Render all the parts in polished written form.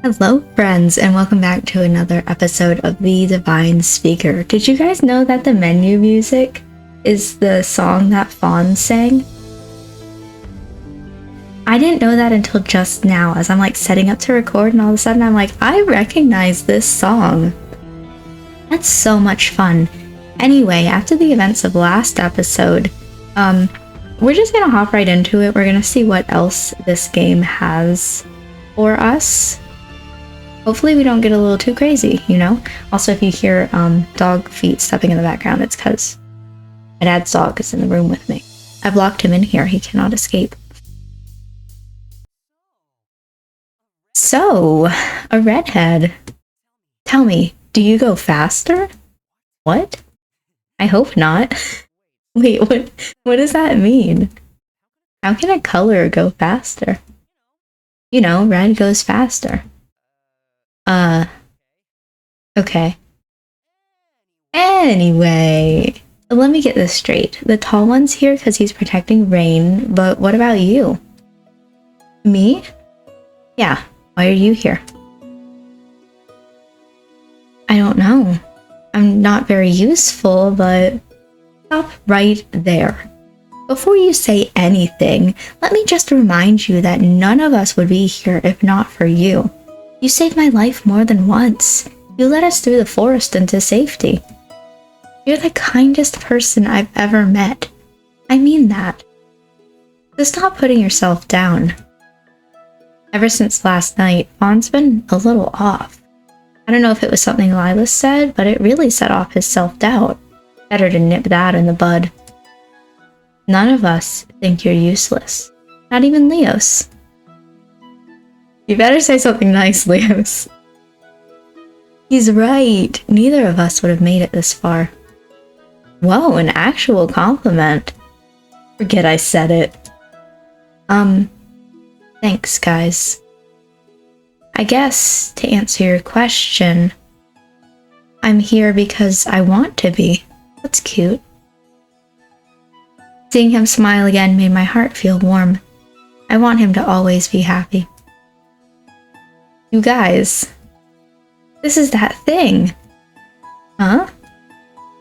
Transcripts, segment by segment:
Hello, friends, and welcome back to another episode of The Divine Speaker. Did you guys know that the menu music is the song that Fawn sang? I didn't know that until just now, as I'm like setting up to record, and all of a sudden I'm like, I recognize this song. That's so much fun. Anyway, after the events of last episode, we're just gonna hop right into it. We're gonna see what else this game has for us. Hopefully we don't get a little too crazy, you know? Also, if you hear dog feet stepping in the background, it's because my dad's dog is in the room with me. I've locked him in here. He cannot escape. So, a redhead. Tell me, do you go faster? What? I hope not. Wait, what does that mean? How can a color go faster? You know, red goes faster. Okay. Anyway, let me get this straight. The tall one's here because he's protecting Rain, but what about you? Me? Yeah, why are you here? I don't know. I'm not very useful, but stop right there. Before you say anything, let me just remind you that none of us would be here if not for you. You saved my life more than once. You led us through the forest into safety. You're the kindest person I've ever met. I mean that. So stop putting yourself down. Ever since last night, Fawn's been a little off. I don't know if it was something Lilas said, but it really set off his self-doubt. Better to nip that in the bud. None of us think you're useless. Not even Leos. You better say something nice, Leos. He's right. Neither of us would have made it this far. Whoa, an actual compliment. Forget I said it. Thanks, guys. I guess, to answer your question, I'm here because I want to be. That's cute. Seeing him smile again made my heart feel warm. I want him to always be happy. You guys, this is that thing. Huh?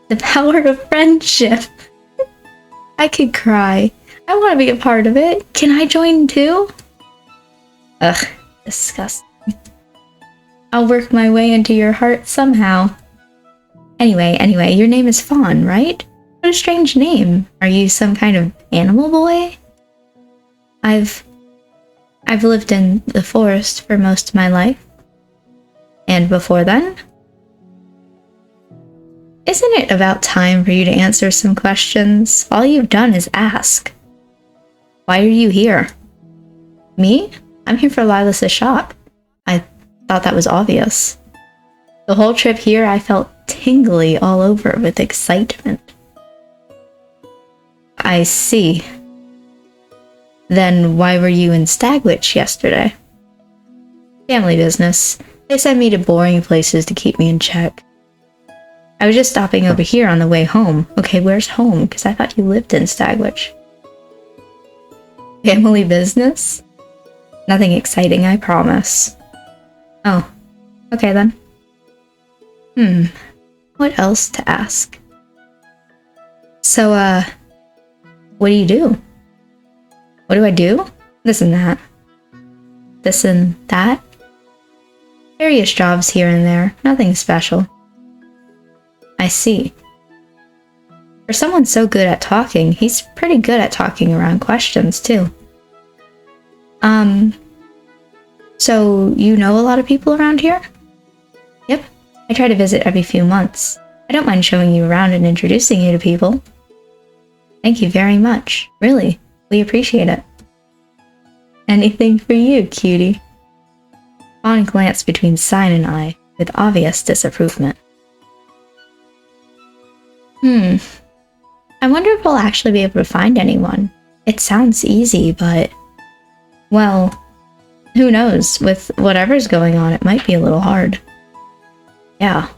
The power of friendship. I could cry. I want to be a part of it. Can I join too? Ugh, disgusting. I'll work my way into your heart somehow. Anyway, your name is Fawn, right? What a strange name. Are you some kind of animal boy? I've lived in the forest for most of my life. And before then? Isn't it about time for you to answer some questions? All you've done is ask. Why are you here? Me? I'm here for Lilas' shop. I thought that was obvious. The whole trip here I felt tingly all over with excitement. I see. Then why were you in Stagwitch yesterday? Family business. They send me to boring places to keep me in check. I was just stopping over here on the way home. Okay, where's home? Because I thought you lived in Stagwitch. Family business? Nothing exciting, I promise. Oh, okay then. What else to ask? So, what do you do? What do I do? This and that. This and that. Various jobs here and there. Nothing special. I see. For someone so good at talking, he's pretty good at talking around questions, too. So you know a lot of people around here? Yep. I try to visit every few months. I don't mind showing you around and introducing you to people. Thank you very much. Really. We appreciate it. Anything for you, cutie. Fawn glanced between Sign and I with obvious disapproval. I wonder if we'll actually be able to find anyone. It sounds easy, but... well, who knows? With whatever's going on, it might be a little hard. Yeah.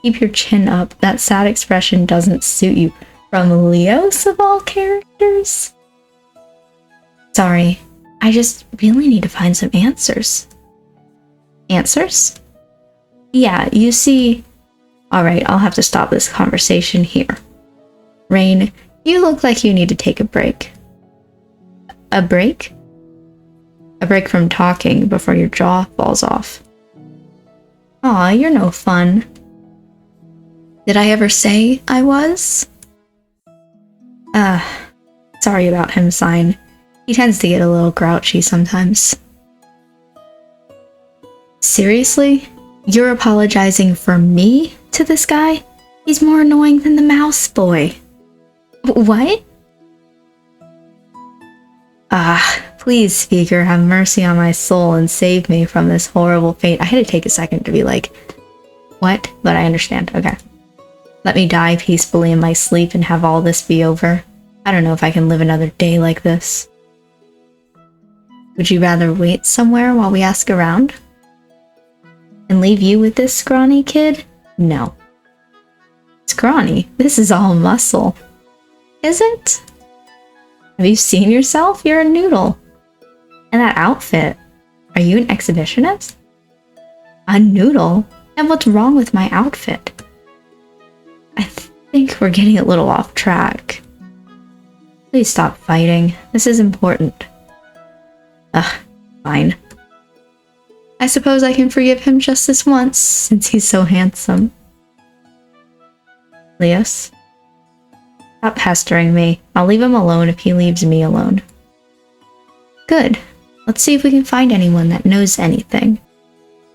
Keep your chin up. That sad expression doesn't suit you. From Leos of all characters? Sorry, I just really need to find some answers. Answers? Yeah, you see... Alright, I'll have to stop this conversation here. Rain, you look like you need to take a break. A break? A break from talking before your jaw falls off. Aw, you're no fun. Did I ever say I was? Sorry about him, Sign. He tends to get a little grouchy sometimes. Seriously? You're apologizing for me to this guy? He's more annoying than the mouse boy. What? Please, Speaker, have mercy on my soul and save me from this horrible fate. I had to take a second to be like, what? But I understand. Okay. Let me die peacefully in my sleep and have all this be over. I don't know if I can live another day like this. Would you rather wait somewhere while we ask around? And leave you with this scrawny kid? No. Scrawny? This is all muscle. Is it? Have you seen yourself? You're a noodle. And that outfit. Are you an exhibitionist? A noodle? And what's wrong with my outfit? I think we're getting a little off track. Please stop fighting. This is important. Fine. I suppose I can forgive him just this once, since he's so handsome. Leos? Stop pestering me. I'll leave him alone if he leaves me alone. Good. Let's see if we can find anyone that knows anything.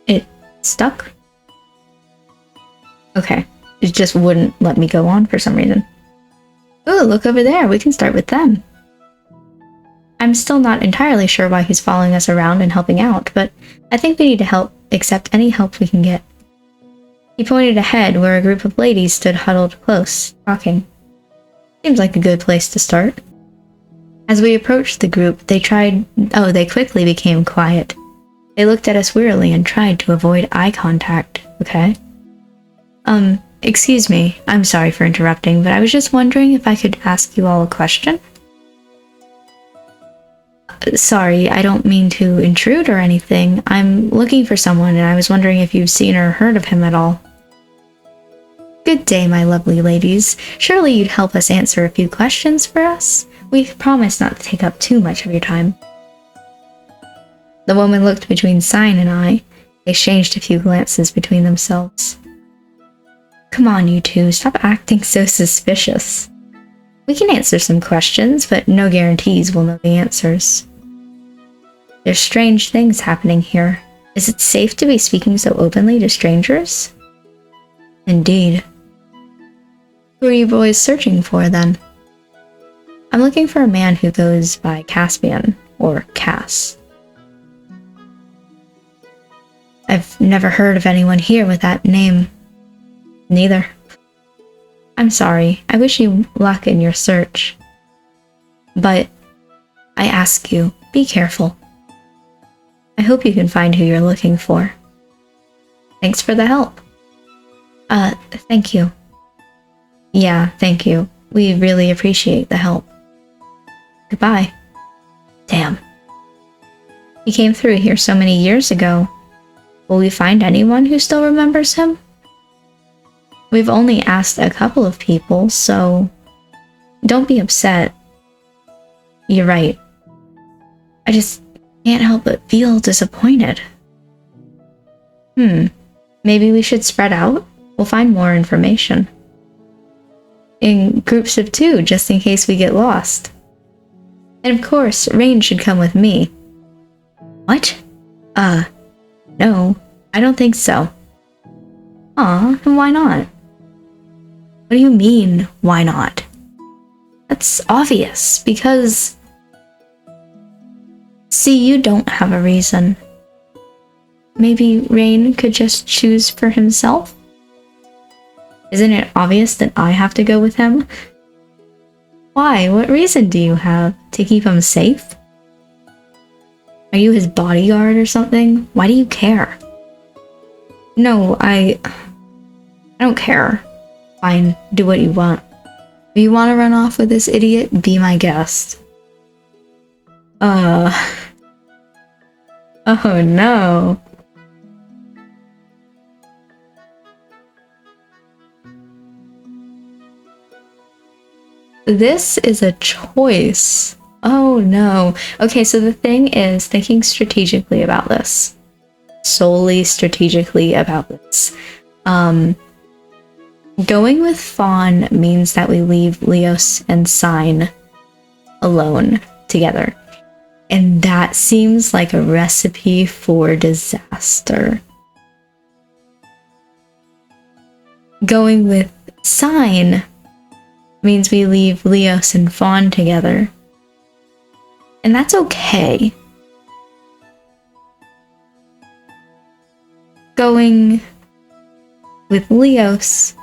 It stuck? Okay. It just wouldn't let me go on for some reason. Ooh, look over there. We can start with them. I'm still not entirely sure why he's following us around and helping out, but I think we need to accept any help we can get. He pointed ahead where a group of ladies stood huddled close, talking. Seems like a good place to start. As we approached the group, they quickly became quiet. They looked at us wearily and tried to avoid eye contact, okay? Excuse me, I'm sorry for interrupting, but I was just wondering if I could ask you all a question? Sorry, I don't mean to intrude or anything. I'm looking for someone and I was wondering if you've seen or heard of him at all. Good day, my lovely ladies. Surely you'd help us answer a few questions for us? We promise not to take up too much of your time. The woman looked between Sign and I. They exchanged a few glances between themselves. Come on, you two, stop acting so suspicious. We can answer some questions, but no guarantees we'll know the answers. There's strange things happening here. Is it safe to be speaking so openly to strangers? Indeed. Who are you boys searching for, then? I'm looking for a man who goes by Caspian, or Cass. I've never heard of anyone here with that name. Neither. I'm sorry. I wish you luck in your search. But I ask you, be careful. I hope you can find who you're looking for. Thanks for the help. Thank you. Yeah, thank you. We really appreciate the help. Goodbye. Damn. He came through here so many years ago. Will we find anyone who still remembers him? We've only asked a couple of people, so don't be upset. You're right. I just can't help but feel disappointed. Maybe we should spread out? We'll find more information. In groups of 2, just in case we get lost. And of course, Rain should come with me. What? No, I don't think so. Aw, and why not? What do you mean, why not? That's obvious, because... See, you don't have a reason. Maybe Rain could just choose for himself? Isn't it obvious that I have to go with him? Why? What reason do you have? To keep him safe? Are you his bodyguard or something? Why do you care? No, I don't care. Fine, do what you want. If you want to run off with this idiot, be my guest. Oh no. This is a choice. Oh no. Okay, so the thing is thinking strategically about this. Solely strategically about this. Going with Fawn means that we leave Leos and Sign alone together. And that seems like a recipe for disaster. Going with Sign means we leave Leos and Fawn together. And that's okay. Going with Leos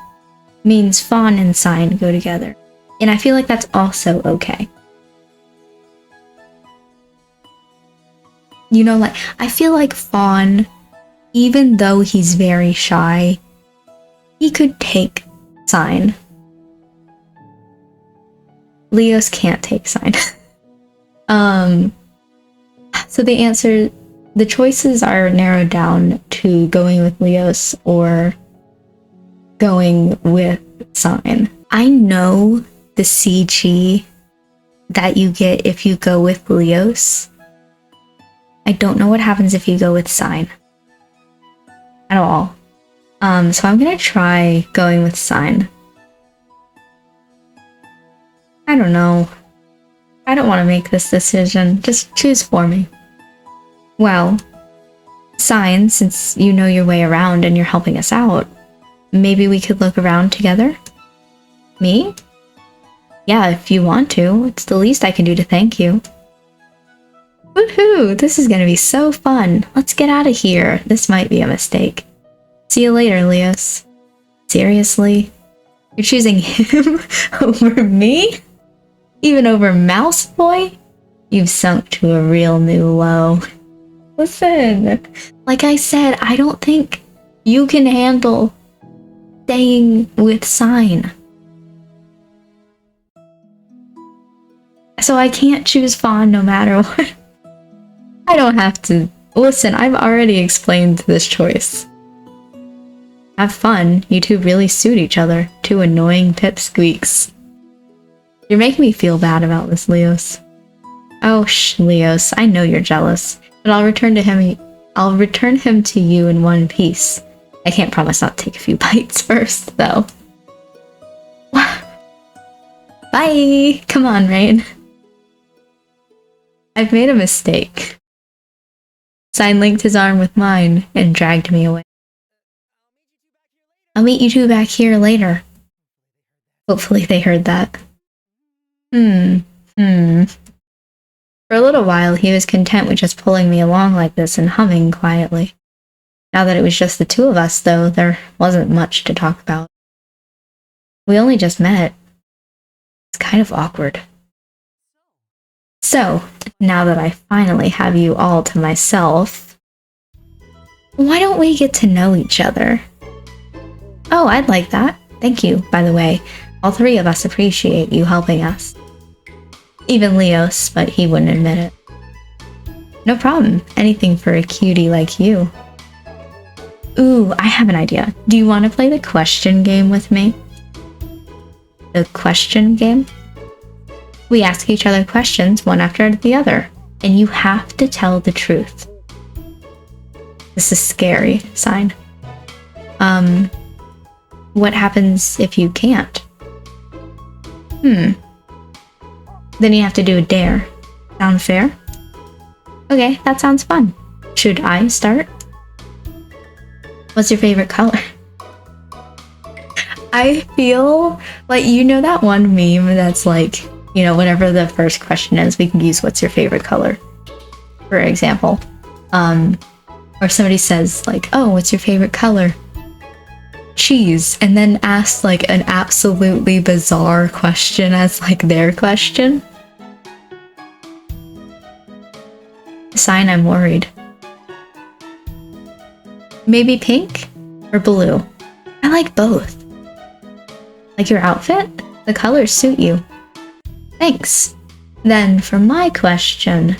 means Fawn and Sign go together. And I feel like that's also okay. You know, like, I feel like Fawn, even though he's very shy, he could take Sign. Leos can't take Sign. So the choices are narrowed down to going with Leos or going with Sign. I know the CG that you get if you go with Leos. I don't know what happens if you go with Sign at all. So I'm gonna try going with Sign. I don't know. I don't want to make this decision. Just choose for me. Well, Sign, since you know your way around and you're helping us out, maybe we could look around together? Me? Yeah, if you want to. It's the least I can do to thank you. Woohoo! This is gonna be so fun. Let's get out of here. This might be a mistake. See you later, Leos. Seriously? You're choosing him over me? Even over Mouse Boy? You've sunk to a real new low. Listen, like I said, I don't think you can handle staying with Sign. So I can't choose Fawn no matter what. I don't have to. Listen, I've already explained this choice. Have fun. You two really suit each other. Two annoying pipsqueaks. You're making me feel bad about this, Leos. Oh, Leos, I know you're jealous, but I'll return him to you in one piece. I can't promise not to take a few bites first, though. Bye! Come on, Rain. I've made a mistake. Sign linked his arm with mine and dragged me away. I'll meet you two back here later. Hopefully they heard that. For a little while, he was content with just pulling me along like this and humming quietly. Now that it was just the two of us, though, there wasn't much to talk about. We only just met. It's kind of awkward. So, now that I finally have you all to myself, why don't we get to know each other? Oh, I'd like that. Thank you, by the way. All three of us appreciate you helping us. Even Leos, but he wouldn't admit it. No problem. Anything for a cutie like you. Ooh, I have an idea. Do you want to play the question game with me? The question game? We ask each other questions one after the other, and you have to tell the truth. This is scary, Sign. What happens if you can't? Then you have to do a dare. Sound fair? Okay, that sounds fun. Should I start? What's your favorite color? I feel like, you know that one meme that's like, you know, whatever the first question is, we can use what's your favorite color, for example. Or somebody says like, oh, what's your favorite color? Cheese, and then asks like an absolutely bizarre question as like their question. Sign, I'm worried. Maybe pink or blue? I like both. Like your outfit? The colors suit you. Thanks. Then for my question,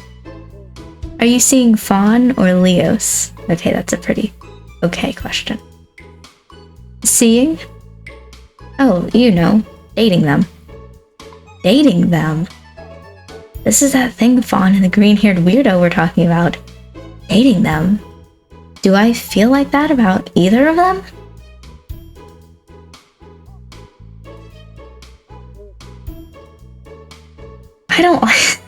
Are you seeing Fawn or Leos? Okay, that's a pretty okay question. Seeing? Oh, you know, dating them. Dating them? This is that thing Fawn and the green-haired weirdo were talking about. Dating them. Do I feel like that about either of them? I don't like...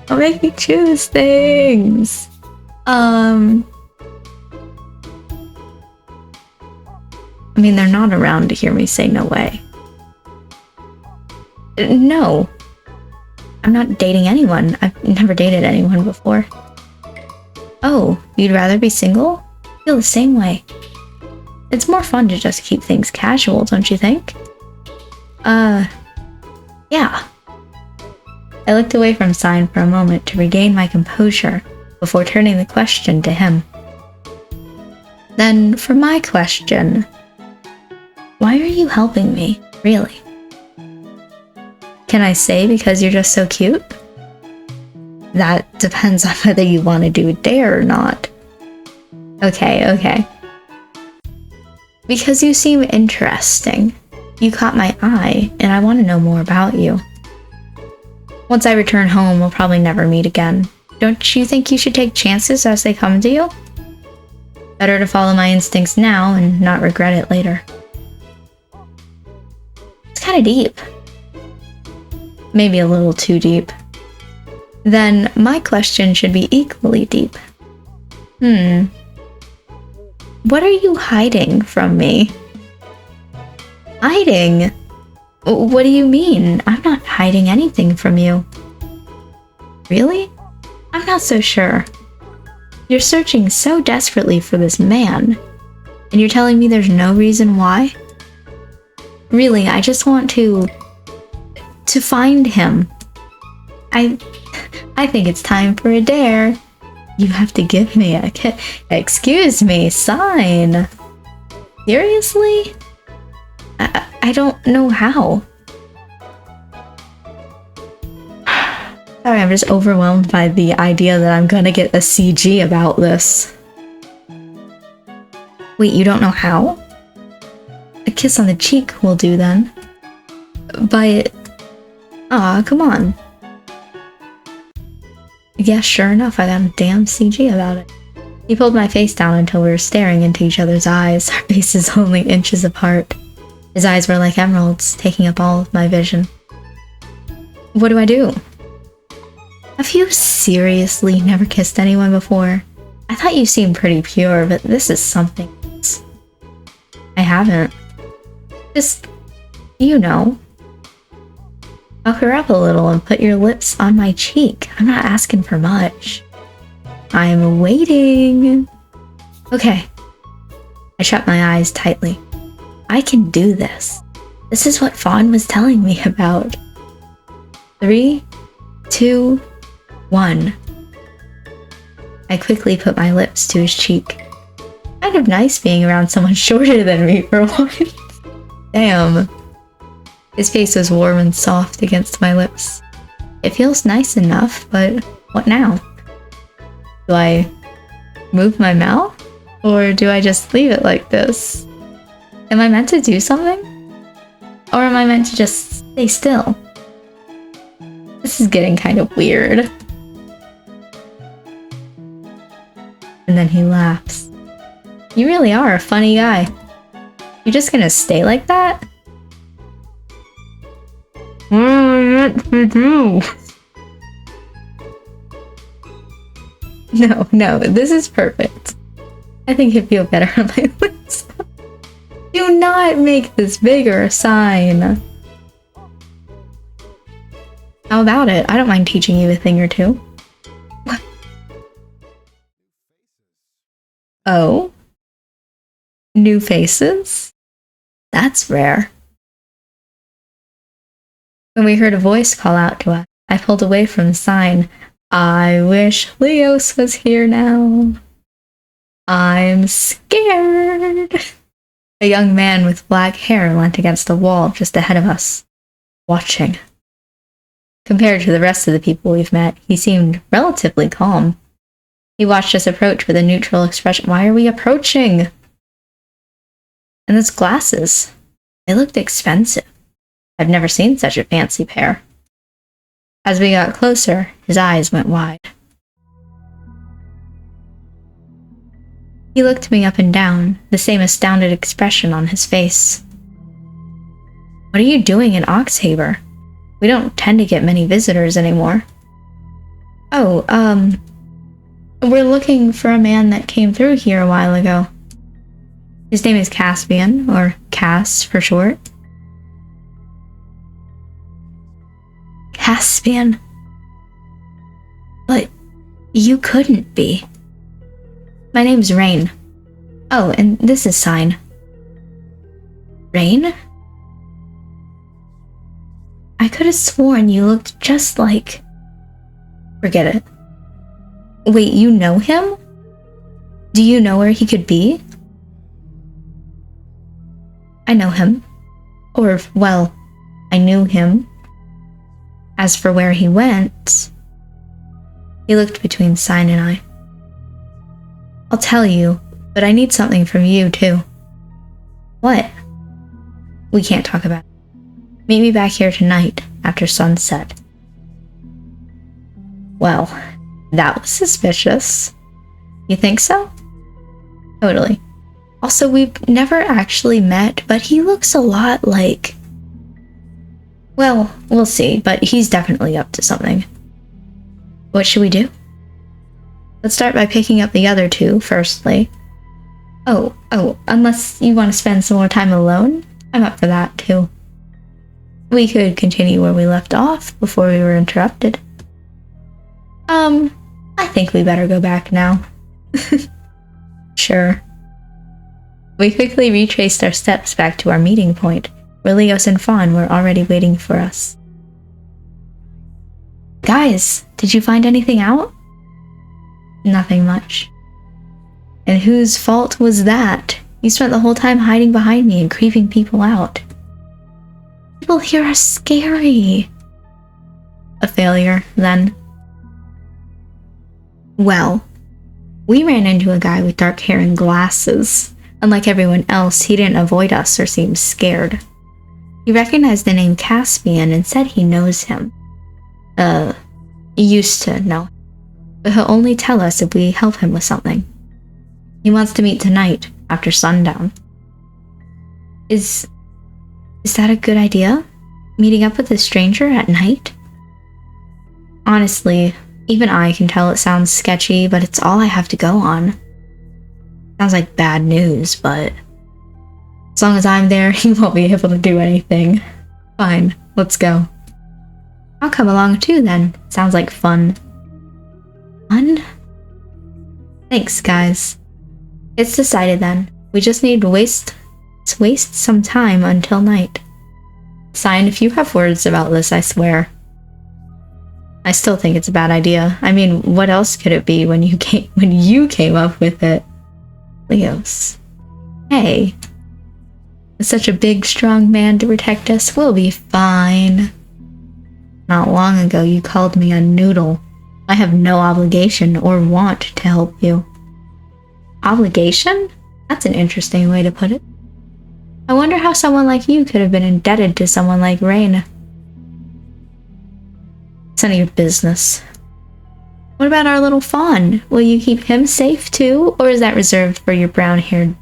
Don't make me choose things. I mean, they're not around to hear me say no way. No. I'm not dating anyone. I've never dated anyone before. Oh, you'd rather be single? I feel the same way. It's more fun to just keep things casual, don't you think? Yeah. I looked away from Sign for a moment to regain my composure before turning the question to him. Then, for my question, why are you helping me, really? Can I say because you're just so cute? That depends on whether you want to do a dare or not. Okay. Because you seem interesting. You caught my eye, and I want to know more about you. Once I return home, we'll probably never meet again. Don't you think you should take chances as they come to you? Better to follow my instincts now and not regret it later. It's kind of deep. Maybe a little too deep. Then my question should be equally deep. What are you hiding from me? Hiding? What do you mean? I'm not hiding anything from you. Really? I'm not so sure. You're searching so desperately for this man, and you're telling me there's no reason why? Really, I just want to find him. I think it's time for a dare. You have to give me a excuse me, Sign. Seriously? I don't know how. Sorry, I'm just overwhelmed by the idea that I'm gonna get a CG about this. Wait, you don't know how? A kiss on the cheek will do then. But... aw, come on. Yeah, sure enough, I got a damn CG about it. He pulled my face down until we were staring into each other's eyes, our faces only inches apart. His eyes were like emeralds, taking up all of my vision. What do I do? Have you seriously never kissed anyone before? I thought you seemed pretty pure, but this is something else. I haven't. Just, you know. Pucker up a little and put your lips on my cheek. I'm not asking for much. I'm waiting. Okay. I shut my eyes tightly. I can do this. This is what Fawn was telling me about. 3, 2, 1. I quickly put my lips to his cheek. Kind of nice being around someone shorter than me for once. Damn. His face was warm and soft against my lips. It feels nice enough, but what now? Do I move my mouth? Or do I just leave it like this? Am I meant to do something? Or am I meant to just stay still? This is getting kind of weird. And then he laughs. You really are a funny guy. You're just gonna stay like that? What am I meant to do? No, this is perfect. I think it'd feel better on my lips. Do not make this bigger, Sign. How about it? I don't mind teaching you a thing or two. What? Oh? New faces? That's rare. When we heard a voice call out to us, I pulled away from the Sign. I wish Leos was here now. I'm scared. A young man with black hair leant against the wall just ahead of us, watching. Compared to the rest of the people we've met, he seemed relatively calm. He watched us approach with a neutral expression. Why are we approaching? And those glasses. They looked expensive. I've never seen such a fancy pair. As we got closer, his eyes went wide. He looked me up and down, the same astounded expression on his face. What are you doing in Oxhaber? We don't tend to get many visitors anymore. Oh, we're looking for a man that came through here a while ago. His name is Caspian, or Cass for short. Caspian? But you couldn't be. My name's Rain. Oh, and this is Sign. Rain? I could have sworn you looked just like... Forget it. Wait, you know him? Do you know where he could be? I know him. Or, well, I knew him. As for where he went... He looked between Sign and I. I'll tell you, but I need something from you, too. What? We can't talk about it. Meet me back here tonight, after sunset. Well, that was suspicious. You think so? Totally. Also, we've never actually met, but he looks a lot like... Well, we'll see, but he's definitely up to something. What should we do? Let's start by picking up the other two, firstly. Oh, unless you want to spend some more time alone? I'm up for that, too. We could continue where we left off before we were interrupted. I think we better go back now. Sure. We quickly retraced our steps back to our meeting point, where Leos and Fawn were already waiting for us. Guys, did you find anything out? Nothing much. And whose fault was that? You spent the whole time hiding behind me and creeping people out. People here are scary. A failure, then. Well, we ran into a guy with dark hair and glasses. Unlike everyone else, he didn't avoid us or seem scared. He recognized the name Caspian and said he knows him. Used to know. But he'll only tell us if we help him with something. He wants to meet tonight, after sundown. Is that a good idea? Meeting up with a stranger at night? Honestly, even I can tell it sounds sketchy, but it's all I have to go on. Sounds like bad news, but... As long as I'm there, he won't be able to do anything. Fine, let's go. I'll come along too then. Sounds like fun. Fun? Thanks, guys. It's decided then. We just need to waste some time until night. Sign, if you have words about this, I swear. I still think it's a bad idea. I mean, what else could it be when you came up with it? Leos. Hey. With such a big, strong man to protect us, we'll be fine. Not long ago, you called me a noodle. I have no obligation or want to help you. Obligation? That's an interesting way to put it. I wonder how someone like you could have been indebted to someone like Rain. It's none of your business. What about our little Fawn? Will you keep him safe too, or is that reserved for your brown-haired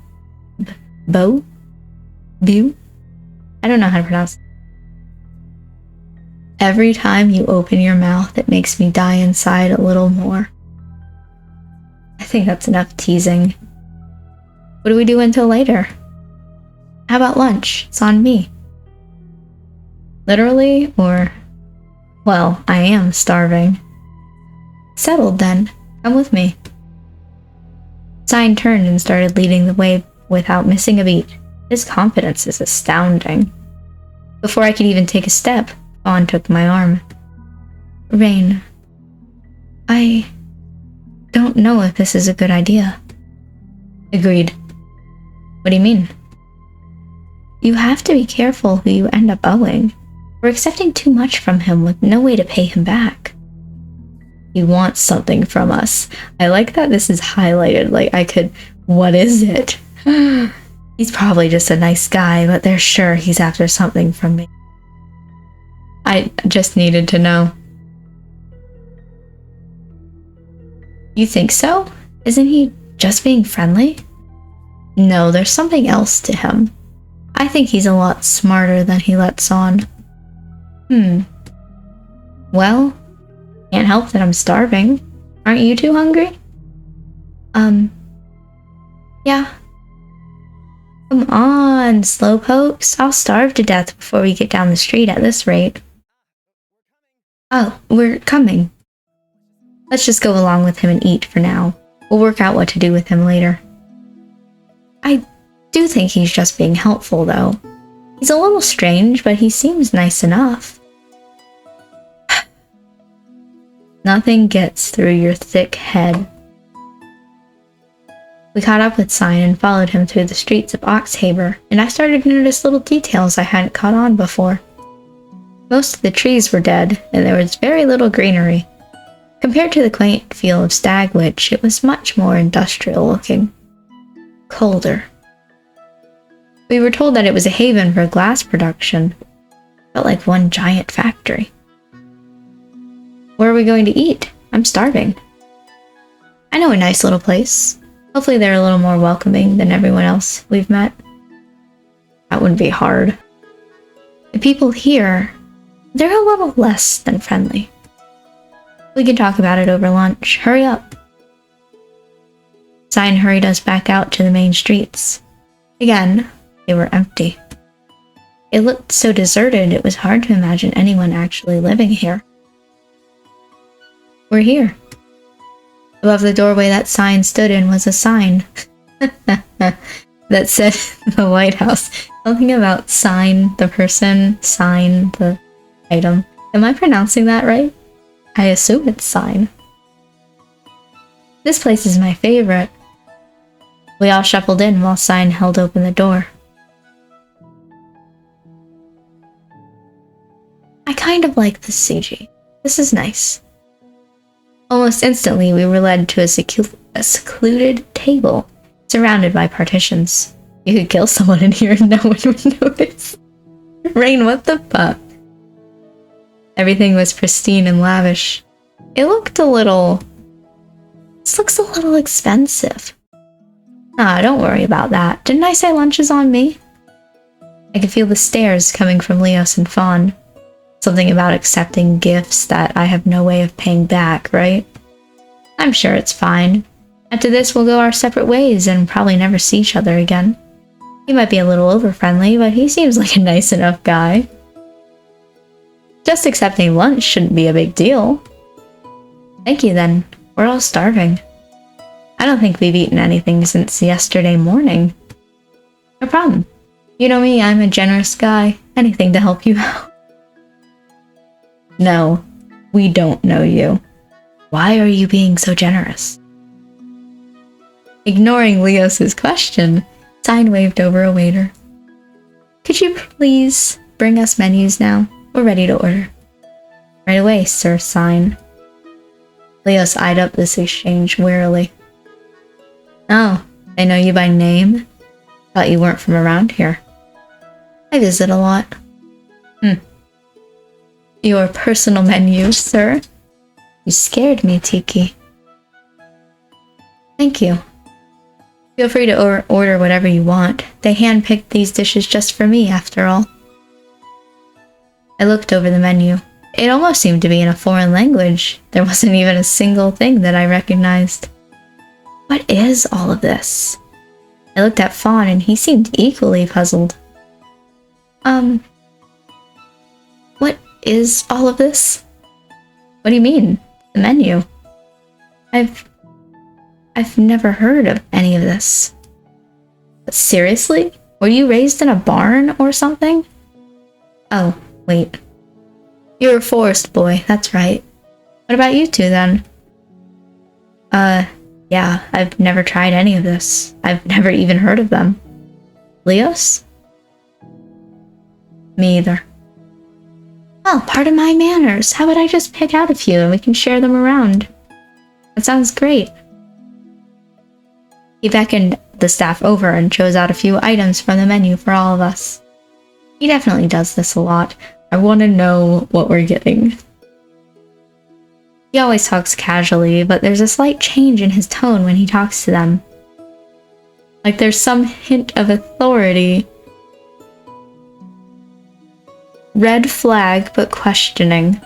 beau? I don't know how to pronounce it. Every time you open your mouth, it makes me die inside a little more. I think that's enough teasing. What do we do until later? How about lunch? It's on me. Literally, or... Well, I am starving. Settled then. Come with me. Sign turned and started leading the way without missing a beat. His confidence is astounding. Before I could even take a step, Fawn took my arm. Rain, I don't know if this is a good idea. Agreed. What do you mean? You have to be careful who you end up owing. We're accepting too much from him with no way to pay him back. He wants something from us. I like that this is highlighted. Like, I could... What is it? He's probably just a nice guy, but they're sure he's after something from me. I just needed to know. You think so? Isn't he just being friendly? No, there's something else to him. I think he's a lot smarter than he lets on. Well, can't help that I'm starving. Aren't you too hungry? Yeah. Come on, slowpokes. I'll starve to death before we get down the street at this rate. Oh, we're coming. Let's just go along with him and eat for now. We'll work out what to do with him later. I do think he's just being helpful, though. He's a little strange, but he seems nice enough. Nothing gets through your thick head. We caught up with Sign and followed him through the streets of Oxhaber, and I started to notice little details I hadn't caught on before. Most of the trees were dead, and there was very little greenery. Compared to the quaint feel of Stagwitch, it was much more industrial looking. Colder. We were told that it was a haven for glass production. Felt like one giant factory. Where are we going to eat? I'm starving. I know a nice little place. Hopefully they're a little more welcoming than everyone else we've met. That wouldn't be hard. The people here, they're a little less than friendly. We can talk about it over lunch. Hurry up. Sign hurried us back out to the main streets. Again, they were empty. It looked so deserted it was hard to imagine anyone actually living here. We're here. Above the doorway that Sign stood in was a sign that said the White House. Something about sign the person, sign the item. Am I pronouncing that right? I assume it's Sign. This place is my favorite. We all shuffled in while Sign held open the door. I kind of like this CG. This is nice. Almost instantly, we were led to a secluded table, surrounded by partitions. You could kill someone in here and no one would notice. Rain, what the fuck? Everything was pristine and lavish. It looked a little... This looks a little expensive. Ah, don't worry about that. Didn't I say lunch is on me? I could feel the stares coming from Leos and Fawn. Something about accepting gifts that I have no way of paying back, right? I'm sure it's fine. After this, we'll go our separate ways and probably never see each other again. He might be a little over-friendly, but he seems like a nice enough guy. Just accepting lunch shouldn't be a big deal. Thank you, then. We're all starving. I don't think we've eaten anything since yesterday morning. No problem. You know me, I'm a generous guy. Anything to help you out. No, we don't know you. Why are you being so generous? Ignoring Leos's question, Sign waved over a waiter. Could you please bring us menus now? We're ready to order. Right away, Sir Sign. Leos eyed up this exchange warily. Oh, I know you by name? Thought you weren't from around here. I visit a lot. Your personal menu, sir? You scared me, Tiki. Thank you. Feel free to order whatever you want. They handpicked these dishes just for me, after all. I looked over the menu. It almost seemed to be in a foreign language. There wasn't even a single thing that I recognized. What is all of this? I looked at Fawn and he seemed equally puzzled. What is all of this? What do you mean? The menu? I've never heard of any of this. But seriously? Were you raised in a barn or something? Oh, wait. You're a forest boy, that's right. What about you two then? Yeah, I've never tried any of this. I've never even heard of them. Leos? Me either. Well, pardon my manners. How about I just pick out a few and we can share them around? That sounds great. He beckoned the staff over and chose out a few items from the menu for all of us. He definitely does this a lot. I want to know what we're getting. He always talks casually, but there's a slight change in his tone when he talks to them. Like there's some hint of authority. Red flag, but questioning.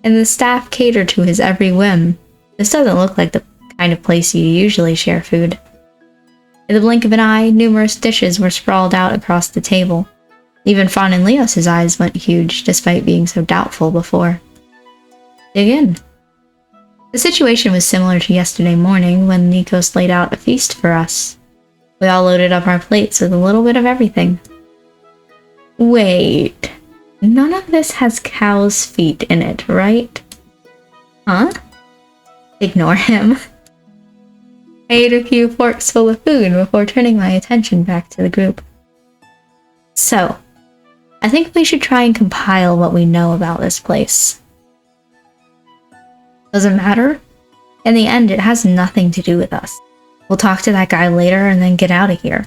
And the staff cater to his every whim. This doesn't look like the kind of place you usually share food. In the blink of an eye, numerous dishes were sprawled out across the table. Even Fawn and Leos' eyes went huge, despite being so doubtful before. Dig in. The situation was similar to yesterday morning when Nikos laid out a feast for us. We all loaded up our plates with a little bit of everything. Wait, none of this has cow's feet in it, right? Huh? Ignore him. I ate a few forks full of food before turning my attention back to the group. So, I think we should try and compile what we know about this place. Doesn't matter. In the end, it has nothing to do with us. We'll talk to that guy later and then get out of here.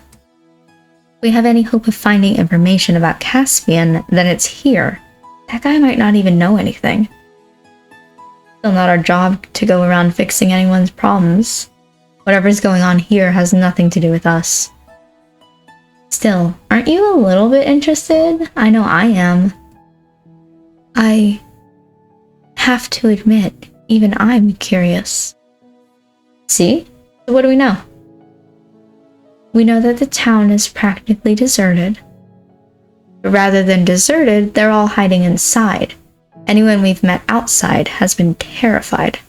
If we have any hope of finding information about Caspian, then it's here. That guy might not even know anything. Still not our job to go around fixing anyone's problems. Whatever's going on here has nothing to do with us. Still, aren't you a little bit interested? I know I am. I have to admit, even I'm curious. See? So what do we know? We know that the town is practically deserted. But rather than deserted, they're all hiding inside. Anyone we've met outside has been terrified.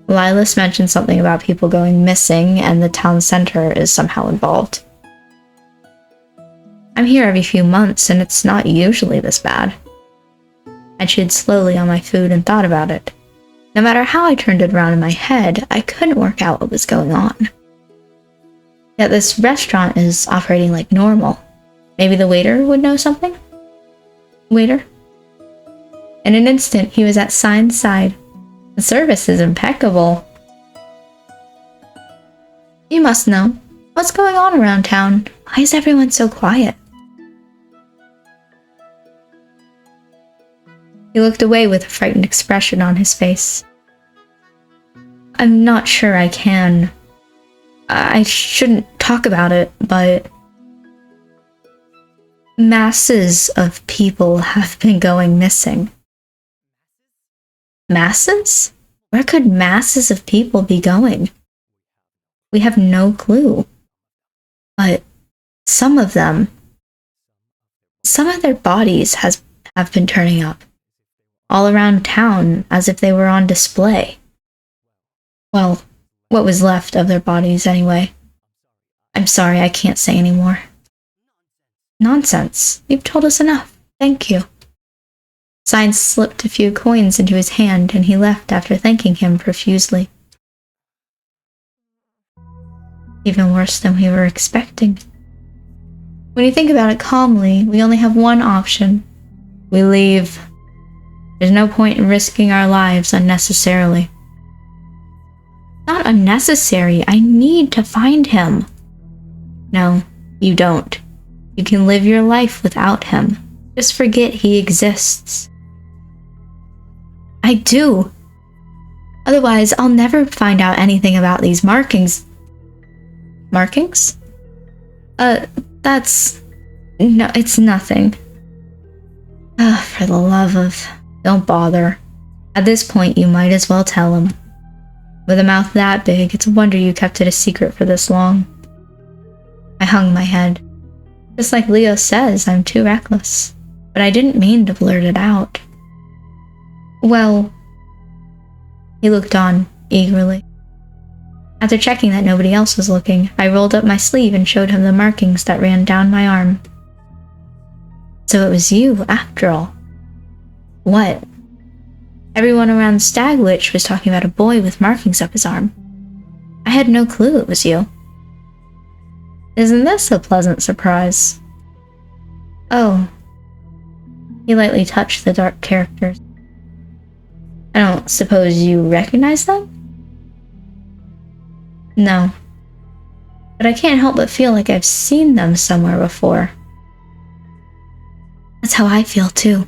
Lilas mentioned something about people going missing, and the town center is somehow involved. I'm here every few months, and it's not usually this bad. I chewed slowly on my food and thought about it. No matter how I turned it around in my head, I couldn't work out what was going on. Yet this restaurant is operating like normal. Maybe the waiter would know something? Waiter? In an instant, he was at Sign's side. The service is impeccable. You must know. What's going on around town? Why is everyone so quiet? He looked away with a frightened expression on his face. I'm not sure I can. I shouldn't talk about it, but masses of people have been going missing. Masses? Where could masses of people be going? We have no clue. But some of them, some of their bodies have been turning up. All around town, as if they were on display. Well, what was left of their bodies anyway. I'm sorry, I can't say any more. Nonsense. You've told us enough. Thank you. Sign slipped a few coins into his hand, and he left after thanking him profusely. Even worse than we were expecting. When you think about it calmly, we only have one option. We leave. There's no point in risking our lives unnecessarily. Not unnecessary. I need to find him. No, you don't. You can live your life without him. Just forget he exists. I do. Otherwise, I'll never find out anything about these markings. Markings? That's... No, it's nothing. For the love of... Don't bother. At this point, you might as well tell him. With a mouth that big, it's a wonder you kept it a secret for this long. I hung my head. Just like Leo says, I'm too reckless. But I didn't mean to blurt it out. Well... He looked on, eagerly. After checking that nobody else was looking, I rolled up my sleeve and showed him the markings that ran down my arm. So it was you, after all. What? Everyone around Stagwitch was talking about a boy with markings up his arm. I had no clue it was you. Isn't this a pleasant surprise? Oh. He lightly touched the dark characters. I don't suppose you recognize them? No. But I can't help but feel like I've seen them somewhere before. That's how I feel too.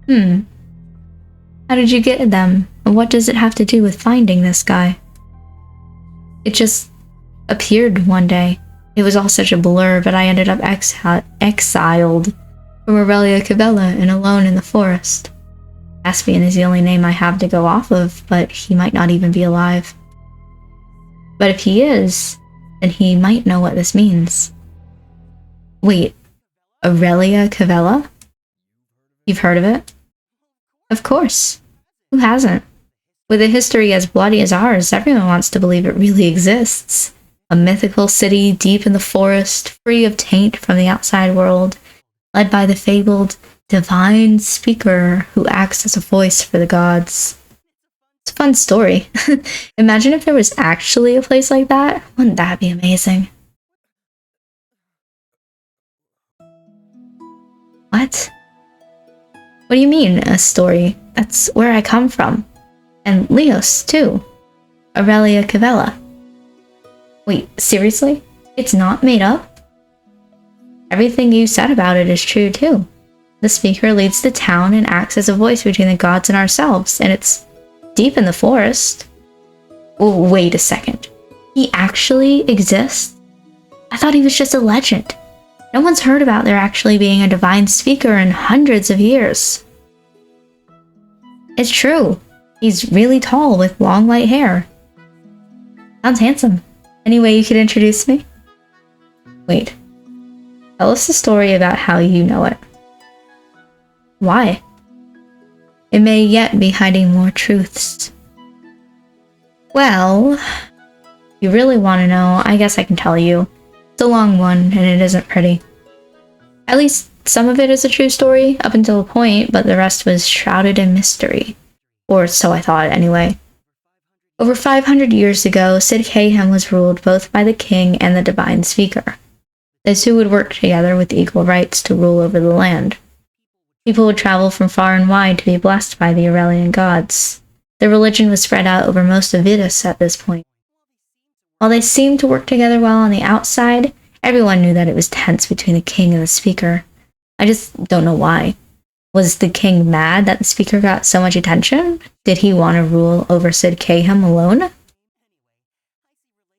How did you get them? And what does it have to do with finding this guy? It just appeared one day. It was all such a blur, but I ended up exiled from Aurelia Cavella and alone in the forest. Caspian is the only name I have to go off of, but he might not even be alive. But if he is, then he might know what this means. Wait, Aurelia Cavella? You've heard of it? Of course. Who hasn't? With a history as bloody as ours, everyone wants to believe it really exists. A mythical city deep in the forest, free of taint from the outside world, led by the fabled divine speaker who acts as a voice for the gods. It's a fun story. Imagine if there was actually a place like that. Wouldn't that be amazing? What? What do you mean, a story? That's where I come from. And Leos, too. Aurelia Cavella. Wait, seriously? It's not made up? Everything you said about it is true, too. The speaker leads the town and acts as a voice between the gods and ourselves, and it's deep in the forest. Oh, wait a second. He actually exists? I thought he was just a legend. No one's heard about there actually being a divine speaker in hundreds of years. It's true. He's really tall with long white hair. Sounds handsome. Any way you could introduce me? Wait. Tell us the story about how you know it. Why? It may yet be hiding more truths. Well, if you really want to know, I guess I can tell you. It's a long one, and it isn't pretty. At least some of it is a true story, up until a point, but the rest was shrouded in mystery. Or so I thought, anyway. Over 500 years ago, Sid Cahem was ruled both by the king and the divine speaker. The two would work together with equal rights to rule over the land. People would travel from far and wide to be blessed by the Aurelian gods. Their religion was spread out over most of Vidus at this point. While they seemed to work together well on the outside, everyone knew that it was tense between the king and the speaker. I just don't know why. Was the king mad that the speaker got so much attention? Did he want to rule over Sid Cahem alone?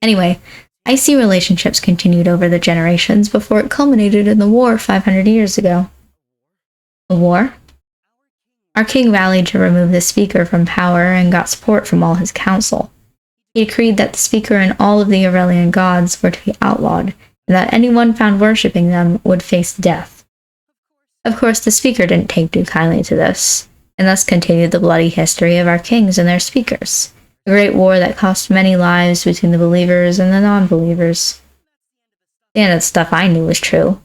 Anyway, icy relationships continued over the generations before it culminated in the war 500 years ago. A war? Our king rallied to remove the speaker from power and got support from all his council. He decreed that the speaker and all of the Aurelian gods were to be outlawed, and that anyone found worshipping them would face death. Of course, the speaker didn't take too kindly to this, and thus continued the bloody history of our kings and their speakers, a great war that cost many lives between the believers and the non-believers. The end of the stuff I knew was true.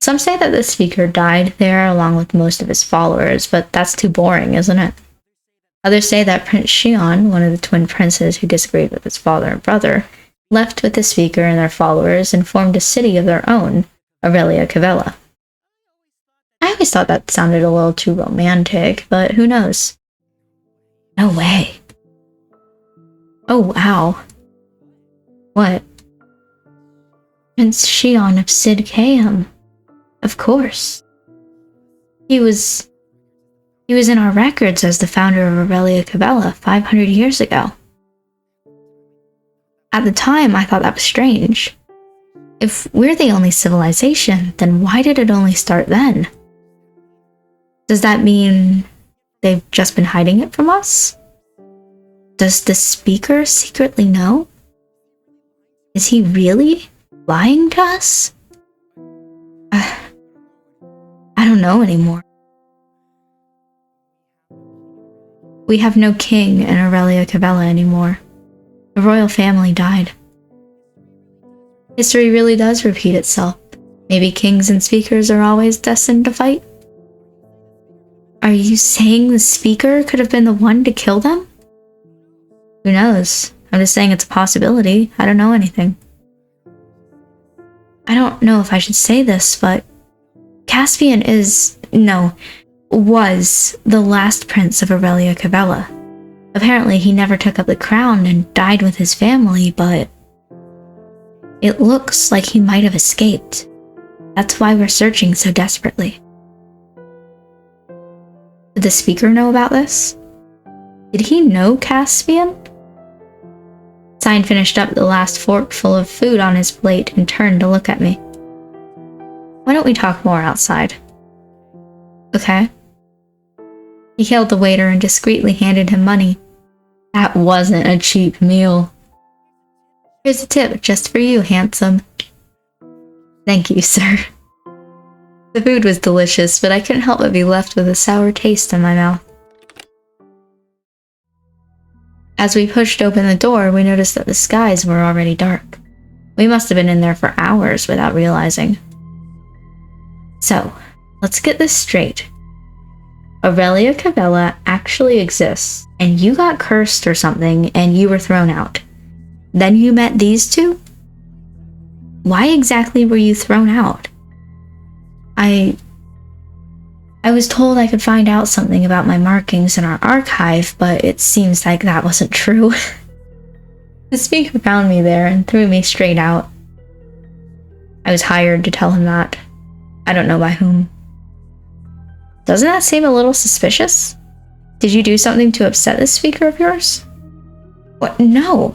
Some say that the speaker died there along with most of his followers, but that's too boring, isn't it? Others say that Prince Xion, one of the twin princes who disagreed with his father and brother, left with the speaker and their followers and formed a city of their own, Aurelia Cavella. I always thought that sounded a little too romantic, but who knows? No way. Oh, wow. What? Prince Xion of Sid Cahem. Of course. He was in our records as the founder of Aurelia Cavella 500 years ago. At the time, I thought that was strange. If we're the only civilization, then why did it only start then? Does that mean they've just been hiding it from us? Does the speaker secretly know? Is he really lying to us? I don't know anymore. We have no king in Aurelia Cavella anymore. The royal family died. History really does repeat itself. Maybe kings and speakers are always destined to fight. Are you saying the speaker could have been the one to kill them? Who knows? I'm just saying it's a possibility. I don't know anything. I don't know if I should say this, but Caspian was the last prince of Aurelia Cavella. Apparently, he never took up the crown and died with his family, but it looks like he might have escaped. That's why we're searching so desperately. Did the speaker know about this? Did he know Caspian? Sign finished up the last forkful of food on his plate and turned to look at me. Why don't we talk more outside? Okay. He hailed the waiter and discreetly handed him money. That wasn't a cheap meal. Here's a tip just for you, handsome. Thank you, sir. The food was delicious, but I couldn't help but be left with a sour taste in my mouth. As we pushed open the door, we noticed that the skies were already dark. We must have been in there for hours without realizing. So, let's get this straight. Aurelia Cavella actually exists, and you got cursed or something, and you were thrown out. Then you met these two? Why exactly were you thrown out? I was told I could find out something about my markings in our archive, but it seems like that wasn't true. The speaker found me there and threw me straight out. I was hired to tell him that. I don't know by whom. Doesn't that seem a little suspicious? Did you do something to upset this speaker of yours? What? No.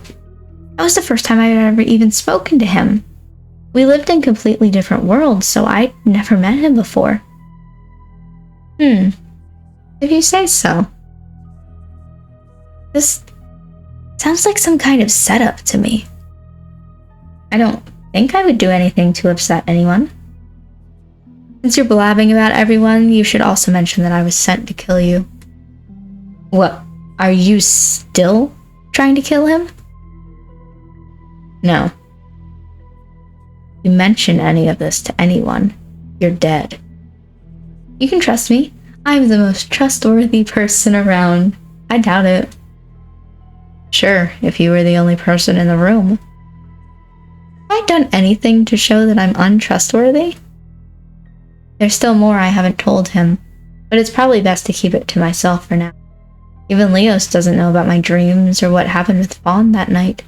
That was the first time I had ever even spoken to him. We lived in completely different worlds, so I'd never met him before. If you say so. This sounds like some kind of setup to me. I don't think I would do anything to upset anyone. Since you're blabbing about everyone, you should also mention that I was sent to kill you. What? Are you still trying to kill him? No. If you mention any of this to anyone, you're dead. You can trust me. I'm the most trustworthy person around. I doubt it. Sure, if you were the only person in the room. Have I done anything to show that I'm untrustworthy? There's still more I haven't told him, but it's probably best to keep it to myself for now. Even Leos doesn't know about my dreams or what happened with Fawn that night.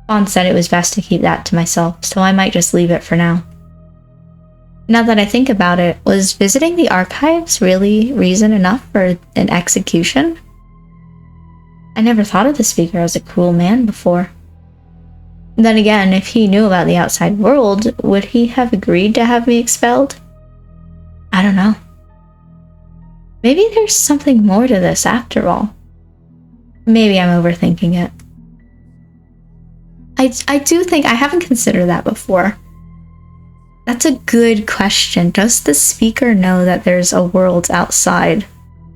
Fawn said it was best to keep that to myself, so I might just leave it for now. Now that I think about it, was visiting the archives really reason enough for an execution? I never thought of the speaker as a cruel man before. Then again, if he knew about the outside world, would he have agreed to have me expelled? I don't know. Maybe there's something more to this after all. Maybe I'm overthinking it. I do think I haven't considered that before. That's a good question. Does the speaker know that there's a world outside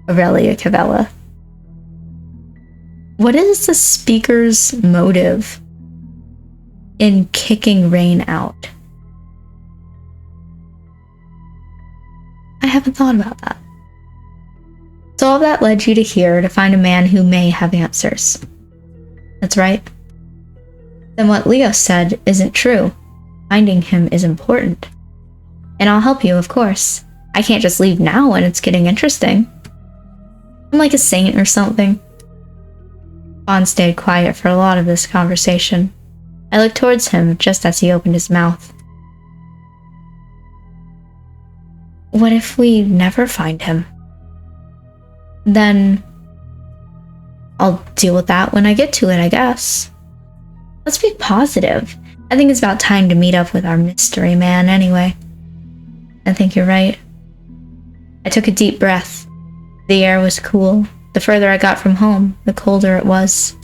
Aurelia Cavella? What is the speaker's motive in kicking Rain out? I haven't thought about that. So all that led you to here to find a man who may have answers. That's right. Then what Leo said isn't true. Finding him is important. And I'll help you, of course. I can't just leave now when it's getting interesting. I'm like a saint or something. Fawn stayed quiet for a lot of this conversation. I looked towards him just as he opened his mouth. What if we never find him? Then I'll deal with that when I get to it, I guess. Let's be positive. I think it's about time to meet up with our mystery man anyway. I think you're right. I took a deep breath. The air was cool. The further I got from home, the colder it was.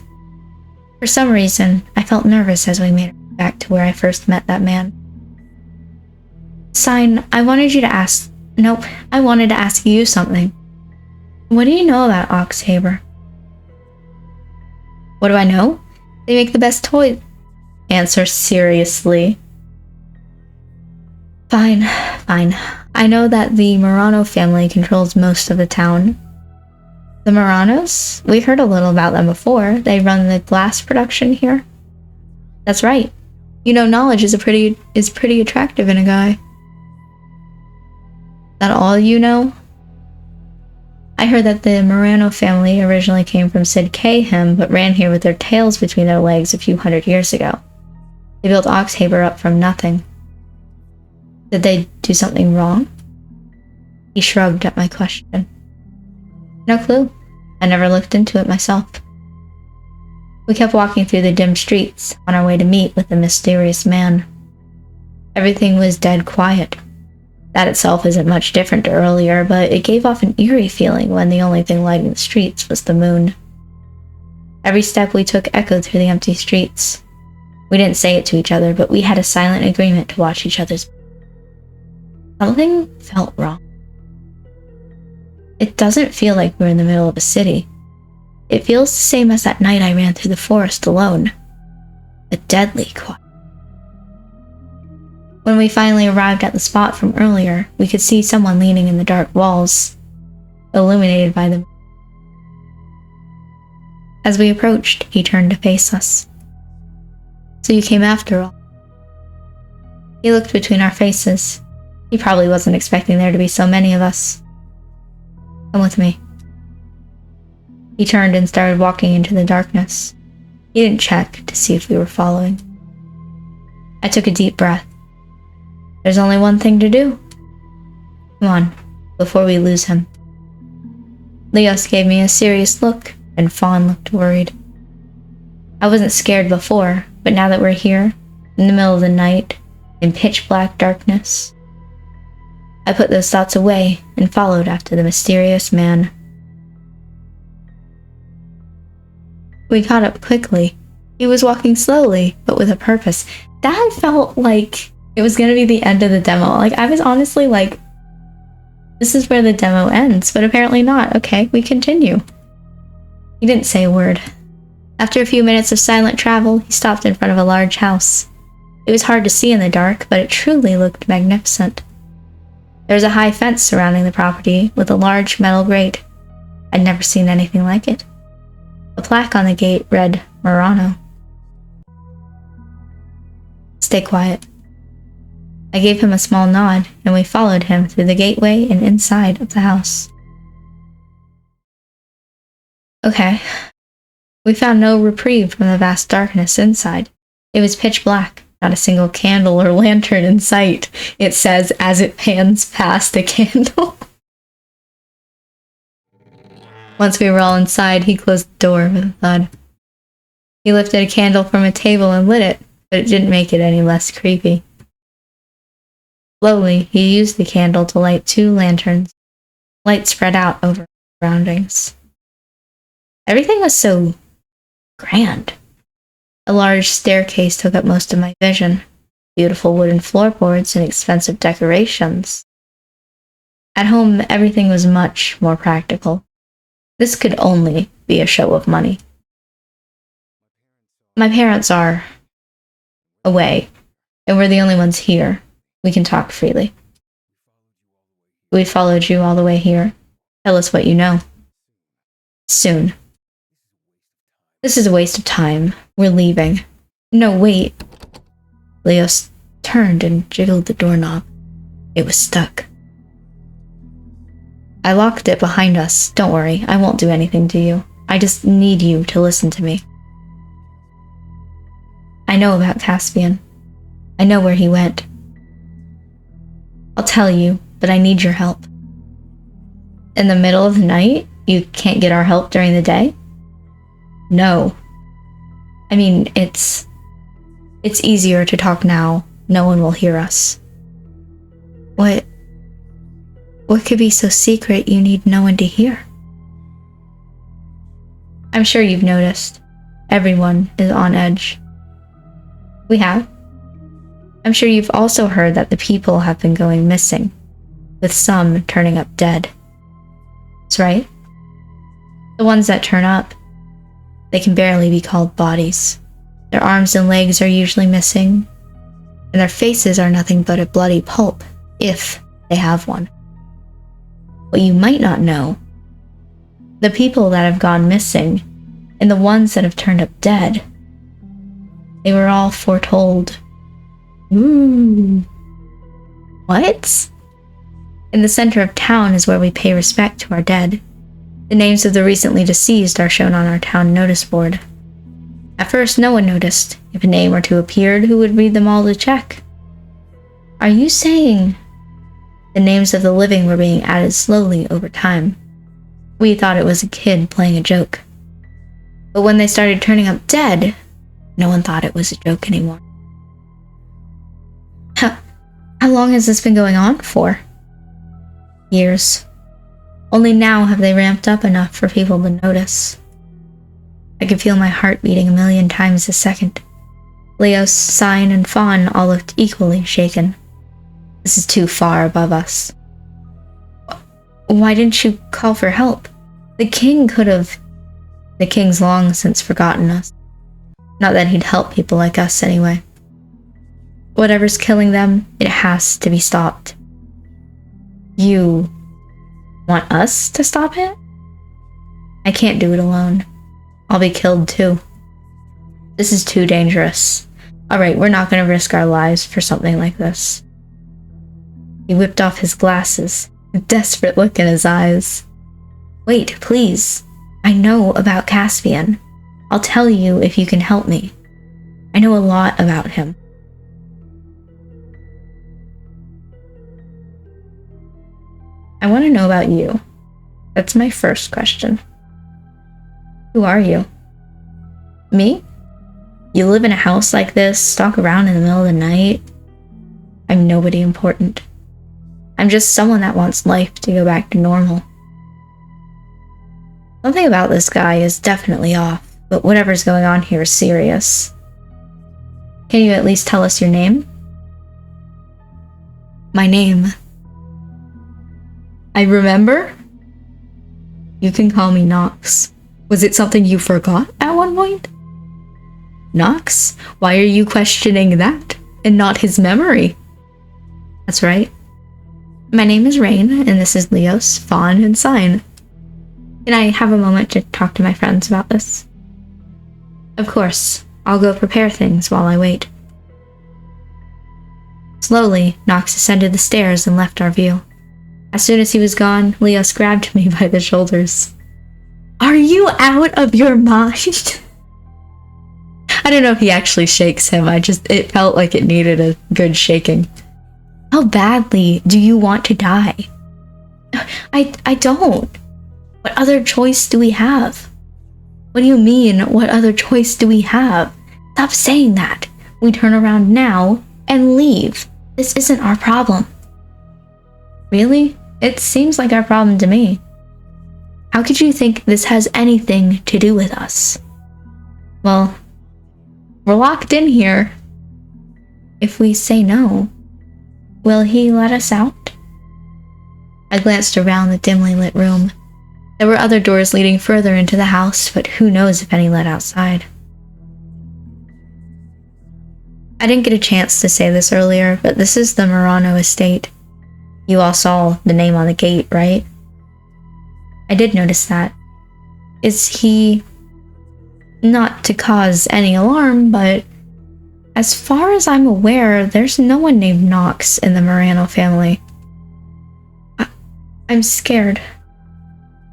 For some reason, I felt nervous as we made it back to where I first met that man. Sign, I wanted to ask you something. What do you know about Oxhaber? What do I know? They make the best toys. Answer seriously. Fine. I know that the Murano family controls most of the town. The Muranos? We heard a little about them before. They run the glass production here. That's right. You know, knowledge is pretty attractive in a guy. That all you know? I heard that the Morano family originally came from Sid Cahem, but ran here with their tails between their legs a few hundred years ago. They built Oxhaber up from nothing. Did they do something wrong? He shrugged at my question. No clue. I never looked into it myself. We kept walking through the dim streets on our way to meet with the mysterious man. Everything was dead quiet. That itself isn't much different to earlier, but it gave off an eerie feeling when the only thing lighting the streets was the moon. Every step we took echoed through the empty streets. We didn't say it to each other, but we had a silent agreement to watch each other's. Something felt wrong. It doesn't feel like we're in the middle of a city. It feels the same as that night I ran through the forest alone. A deadly quiet. When we finally arrived at the spot from earlier, we could see someone leaning in the dark walls, illuminated by the moon. As we approached, he turned to face us. So you came after all. He looked between our faces. He probably wasn't expecting there to be so many of us. Come with me. He turned and started walking into the darkness. He didn't check to see if we were following. I took a deep breath. There's only one thing to do. Come on, before we lose him. Leos gave me a serious look, and Fawn looked worried. I wasn't scared before, but now that we're here, in the middle of the night, in pitch black darkness, I put those thoughts away and followed after the mysterious man. We caught up quickly. He was walking slowly, but with a purpose. That felt like it was going to be the end of the demo. Like, I was honestly like, this is where the demo ends, but apparently not. Okay, we continue. He didn't say a word. After a few minutes of silent travel, he stopped in front of a large house. It was hard to see in the dark, but it truly looked magnificent. There was a high fence surrounding the property with a large metal grate. I'd never seen anything like it. A plaque on the gate read, Morano. Stay quiet. I gave him a small nod, and we followed him through the gateway and inside of the house. Okay. We found no reprieve from the vast darkness inside. It was pitch black, not a single candle or lantern in sight, it says as it pans past a candle. Once we were all inside, he closed the door with a thud. He lifted a candle from a table and lit it, but it didn't make it any less creepy. Slowly, he used the candle to light 2 lanterns. Light spread out over the surroundings. Everything was so grand. A large staircase took up most of my vision. Beautiful wooden floorboards and expensive decorations. At home, everything was much more practical. This could only be a show of money. My parents are away, and we're the only ones here. We can talk freely. We followed you all the way here. Tell us what you know. Soon. This is a waste of time. We're leaving. No, wait. Leos turned and jiggled the doorknob. It was stuck. I locked it behind us. Don't worry, I won't do anything to you. I just need you to listen to me. I know about Caspian. I know where he went. I'll tell you, but I need your help. In the middle of the night? You can't get our help during the day? No. I mean, it's easier to talk now. No one will hear us. What could be so secret you need no one to hear? I'm sure you've noticed. Everyone is on edge. We have. I'm sure you've also heard that the people have been going missing, with some turning up dead. That's right. The ones that turn up, they can barely be called bodies. Their arms and legs are usually missing, and their faces are nothing but a bloody pulp, if they have one. What you might not know, the people that have gone missing, and the ones that have turned up dead, they were all foretold. Ooh. What? In the center of town is where we pay respect to our dead. The names of the recently deceased are shown on our town notice board. At first, no one noticed. If a name or two appeared, who would read them all to check? Are you saying the names of the living were being added slowly over time? We thought it was a kid playing a joke. But when they started turning up dead, no one thought it was a joke anymore. How long has this been going on for? Years. Only now have they ramped up enough for people to notice. I could feel my heart beating a million times a second. Leos, Sign, and Fawn all looked equally shaken. This is too far above us. Why didn't you call for help? The king could have... The king's long since forgotten us. Not that he'd help people like us anyway. Whatever's killing them, it has to be stopped. You want us to stop it? I can't do it alone. I'll be killed too. This is too dangerous. Alright, we're not gonna risk our lives for something like this. He whipped off his glasses, a desperate look in his eyes. Wait, please. I know about Caspian. I'll tell you if you can help me. I know a lot about him. I want to know about you. That's my first question. Who are you? Me? You live in a house like this, stalk around in the middle of the night. I'm nobody important. I'm just someone that wants life to go back to normal. Something about this guy is definitely off, but whatever's going on here is serious. Can you at least tell us your name? My name. I remember? You can call me Nox. Was it something you forgot at one point? Nox? Why are you questioning that, and not his memory? That's right. My name is Rain, and this is Leos, Fawn, and Sign. Can I have a moment to talk to my friends about this? Of course. I'll go prepare things while I wait. Slowly, Nox ascended the stairs and left our view. As soon as he was gone, Leos grabbed me by the shoulders. Are you out of your mind? I don't know if he actually shakes him. It felt like it needed a good shaking. How badly do you want to die? I don't. What other choice do we have? What do you mean, what other choice do we have? Stop saying that. We turn around now and leave. This isn't our problem. Really? It seems like our problem to me. How could you think this has anything to do with us? Well, we're locked in here. If we say no, will he let us out? I glanced around the dimly lit room. There were other doors leading further into the house, but who knows if any led outside. I didn't get a chance to say this earlier, but this is the Murano estate. You all saw the name on the gate, right? I did notice that. Is he... Not to cause any alarm, but as far as I'm aware, there's no one named Nox in the Murano family. I'm scared.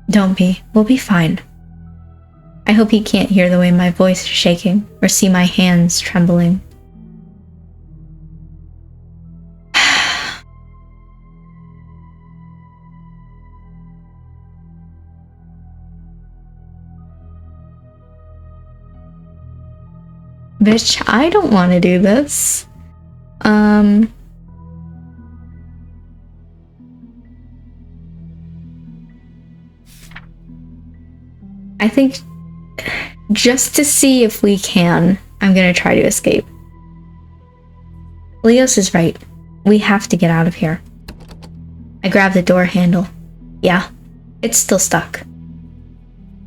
Don't be. We'll be fine. I hope he can't hear the way my voice is shaking, or see my hands trembling. Bitch, I don't want to do this. I think just to see if we can, I'm gonna try to escape. Leos is right. We have to get out of here. I grab the door handle. Yeah, it's still stuck.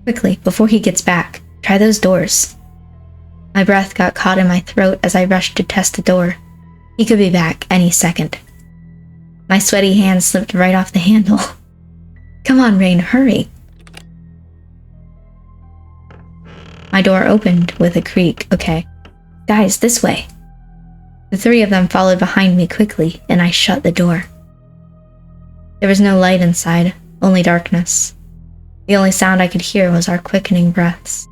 Quickly, before he gets back, try those doors. My breath got caught in my throat as I rushed to test the door. He could be back any second. My sweaty hand slipped right off the handle. Come on, Rain, hurry. My door opened with a creak. Okay. Guys, this way. The three of them followed behind me quickly, and I shut the door. There was no light inside, only darkness. The only sound I could hear was our quickening breaths.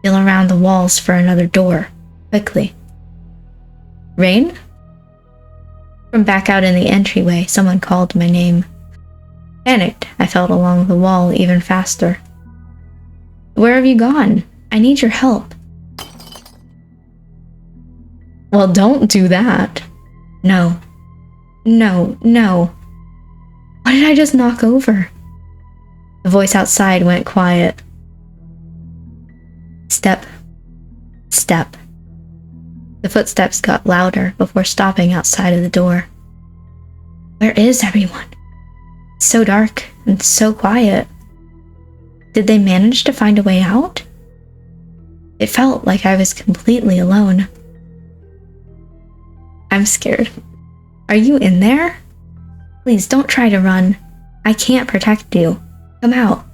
Feel around the walls for another door, quickly. Rain? From back out in the entryway, someone called my name. Panicked, I felt along the wall even faster. Where have you gone? I need your help. Well, don't do that. No. No, no. What did I just knock over? The voice outside went quiet. Step. Step. The footsteps got louder before stopping outside of the door. Where is everyone? It's so dark and so quiet. Did they manage to find a way out? It felt like I was completely alone. I'm scared. Are you in there? Please don't try to run. I can't protect you. Come out.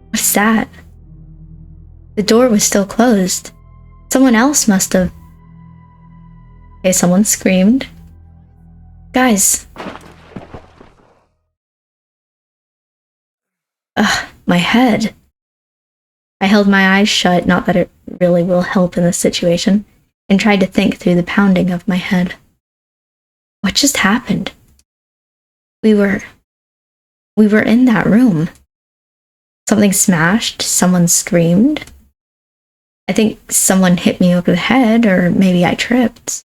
What's that? The door was still closed. Someone else must have. Okay, someone screamed. Guys. Ugh, my head. I held my eyes shut, not that it really will help in this situation, and tried to think through the pounding of my head. What just happened? We were in that room. Something smashed, someone screamed. I think someone hit me over the head, or maybe I tripped.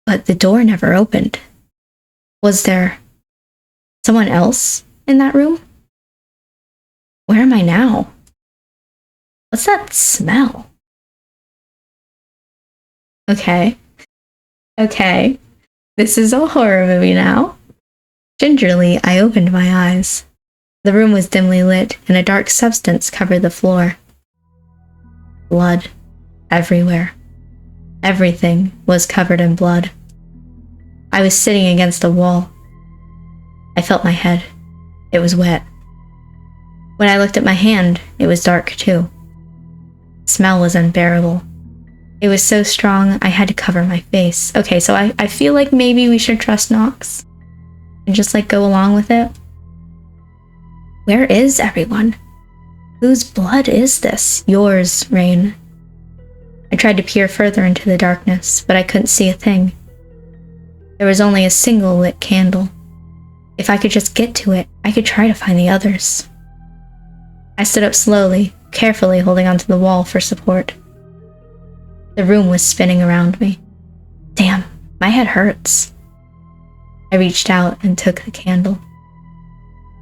But the door never opened. Was there someone else in that room? Where am I now? What's that smell? Okay. This is a horror movie now. Gingerly, I opened my eyes. The room was dimly lit, and a dark substance covered the floor. Blood. Everywhere. Everything was covered in blood. I was sitting against a wall. I felt my head. It was wet. When I looked at my hand, it was dark too. The smell was unbearable. It was so strong, I had to cover my face. Okay, so I feel like maybe we should trust Knox and just go along with it. Where is everyone? Whose blood is this? Yours, Rain. I tried to peer further into the darkness, but I couldn't see a thing. There was only a single lit candle. If I could just get to it, I could try to find the others. I stood up slowly, carefully holding onto the wall for support. The room was spinning around me. Damn, my head hurts. I reached out and took the candle.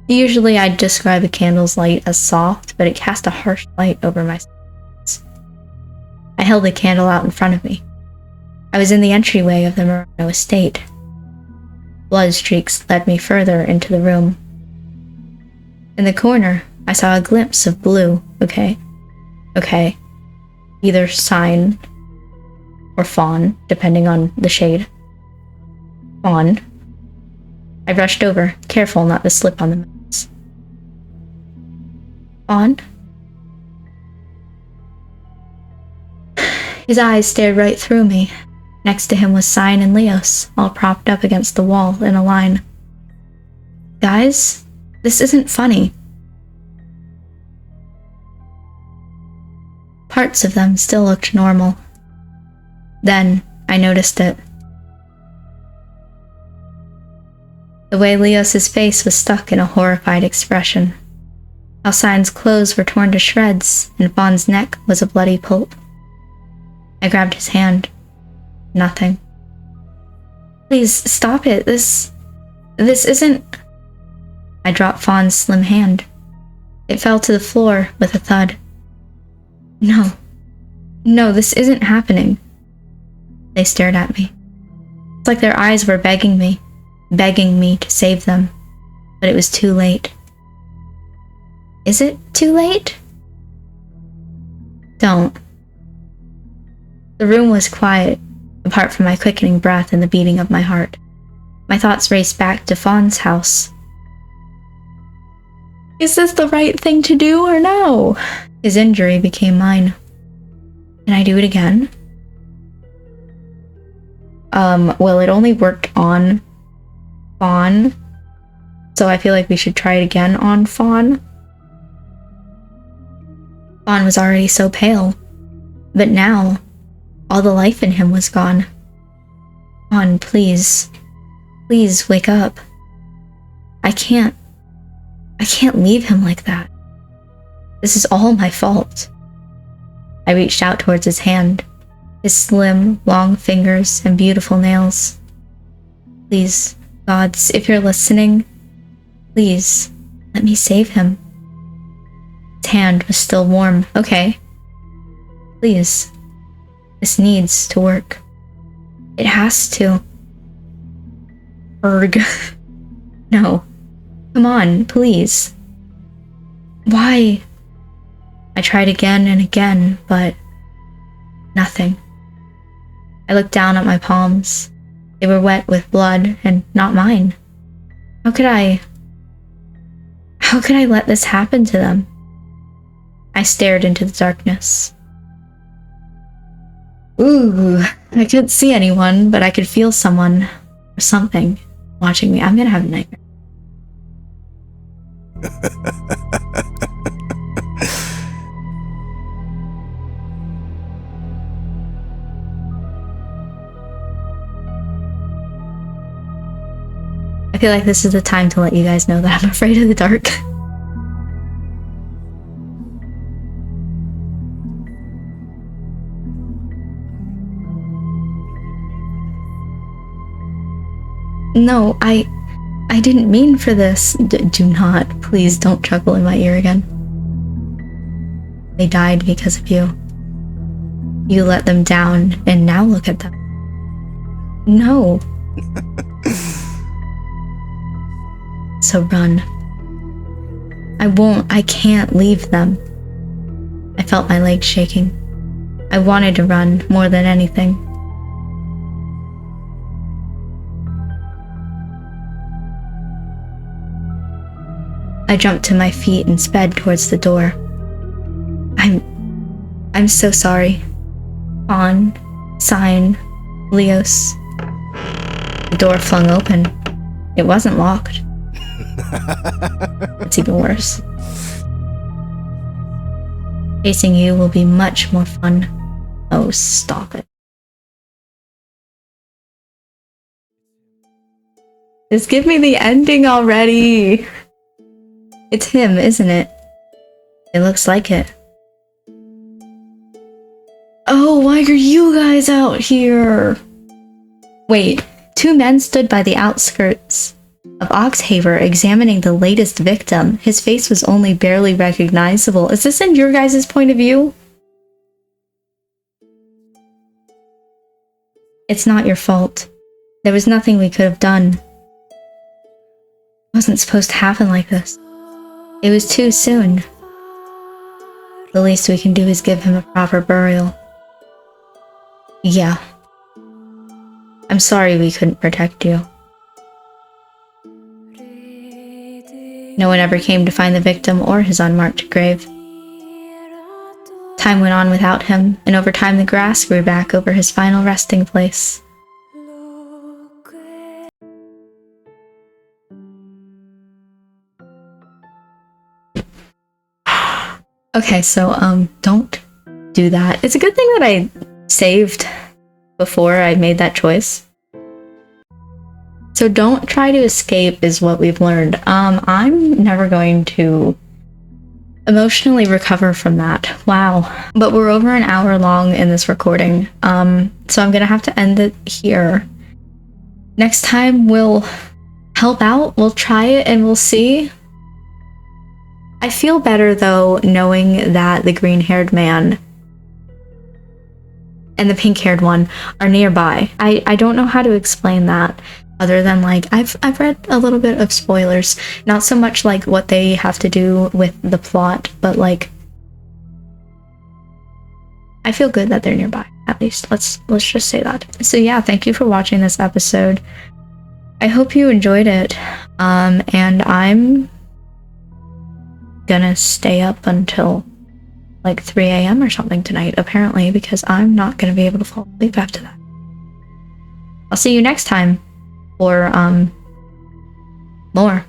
Usually I'd describe a candle's light as soft, but it cast a harsh light over my face. I held the candle out in front of me. I was in the entryway of the Murano estate. Blood streaks led me further into the room. In the corner, I saw a glimpse of blue. Okay. Either cyan or fawn, depending on the shade. Fawn. I rushed over, careful not to slip on the mats. Fawn? His eyes stared right through me. Next to him was Cyan and Leos, all propped up against the wall in a line. Guys, this isn't funny. Parts of them still looked normal. Then, I noticed it. The way Leos's face was stuck in a horrified expression. How Cyan's clothes were torn to shreds, and Fawn's neck was a bloody pulp. I grabbed his hand. Nothing. Please, stop it. This isn't... I dropped Fawn's slim hand. It fell to the floor with a thud. No, this isn't happening. They stared at me. It's like their eyes were begging me to save them, but it was too late. Is it too late? Don't. The room was quiet, apart from my quickening breath and the beating of my heart. My thoughts raced back to Fawn's house. Is this the right thing to do or no? His injury became mine. Can I do it again? Well, it only worked on Fawn, so I feel like we should try it again on Fawn. Fawn was already so pale, but now all the life in him was gone. Fawn, please. Please wake up. I can't leave him like that. This is all my fault. I reached out towards his hand, his slim, long fingers and beautiful nails. Please, gods, if you're listening, please, let me save him. His hand was still warm. Okay. Please. This needs to work. It has to. Erg. No. Come on, please. Why? I tried again and again, but nothing. I looked down at my palms. They were wet with blood and not mine. How could I let this happen to them? I stared into the darkness. Ooh, I couldn't see anyone, but I could feel someone or something watching me. I'm gonna have a nightmare. I feel like this is the time to let you guys know that I'm afraid of the dark. No, I didn't mean for this. Do not. Please don't chuckle in my ear again. They died because of you. You let them down, and now look at them. No. So run. I can't leave them. I felt my legs shaking. I wanted to run more than anything. I jumped to my feet and sped towards the door. I'm so sorry. Fawn, Sign, Leos. The door flung open. It wasn't locked. It's even worse. Chasing you will be much more fun. Oh, stop it. Just give me the ending already. It's him, isn't it? It looks like it. Oh, why are you guys out here? Wait, two men stood by the outskirts of Oxhaver examining the latest victim. His face was only barely recognizable. Is this in your guys' point of view? It's not your fault. There was nothing we could have done. It wasn't supposed to happen like this. It was too soon. The least we can do is give him a proper burial. Yeah. I'm sorry we couldn't protect you. No one ever came to find the victim or his unmarked grave. Time went on without him, and over time the grass grew back over his final resting place. Okay, so, don't do that. It's a good thing that I saved before I made that choice. So don't try to escape is what we've learned. I'm never going to emotionally recover from that. Wow. But we're over an hour long in this recording. So I'm gonna have to end it here. Next time we'll help out, we'll try it, and we'll see. I feel better though knowing that the green-haired man and the pink-haired one are nearby. I don't know how to explain that other than like I've read a little bit of spoilers, not so much like what they have to do with the plot, but like I feel good that they're nearby. At least let's just say that. So yeah, thank you for watching this episode. I hope you enjoyed it. And I'm gonna stay up until like 3 a.m. or something tonight, apparently, because I'm not gonna be able to fall asleep after that. I'll see you next time for more.